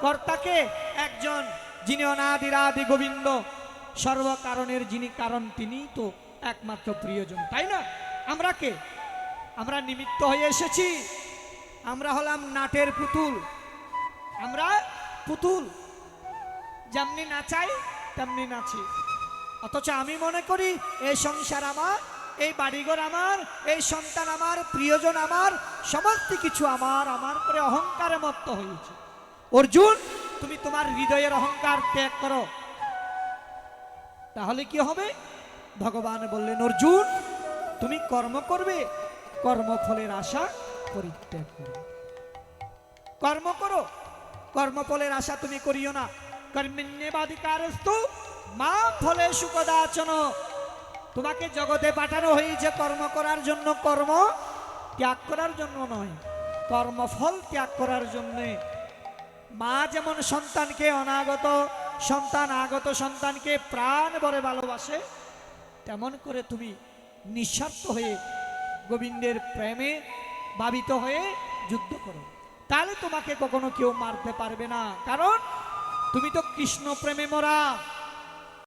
কর্তাকে একজন, যিনি অনাদিরাদি গোবিন্দ, সর্বকারণের যিনি কারণ, তিনি তো একমাত্র প্রিয়জন, তাই না? আমরা কে? আমরা নিমিত্ত হয়ে এসেছি। আমরা হলাম নাটের পুতুল। আমরা পুতুল, যেমনি নাচাই তেমনি নাচি। অথচ আমি মনে করি এই সংসার আমার, এই বাড়িঘর আমার, এই সন্তান আমার, প্রিয়জন আমার, সমস্ত কিছু আমার। আমার করে অহংকারে মত্ত হয়েছে। অর্জুন, তুমি তোমার হৃদয়ের অহংকার ত্যাগ করো, তাহলে কি হবে? ভগবান বললেন, অর্জুন তুমি কর্ম করবে, কর্মফলের আশা পরিত্যাগ করো। কর্ম করো, কর্মফলের আশা তুমি করিও না। কর্মণ্যেবাধিকারস্তু মা ফলেষু কদাচন। তোমাকে জগতে পাঠানো হয়েছে কর্ম করার জন্য, কর্ম ত্যাগ করার জন্য নয়, কর্মফল ত্যাগ করার জন্য। মা যেমন সন্তানকে, অনাগত সন্তান আগত সন্তানকে প্রাণ ভরে ভালোবাসে, তেমন করে তুমি নিঃস্বার্থ হয়ে গোবিন্দের প্রেমে ভাবিত হয়ে যুদ্ধ করো, তাহলে তোমাকে কখনো কেউ মারতে পারবে না। কারণ তুমি তো কৃষ্ণ প্রেমে মরা।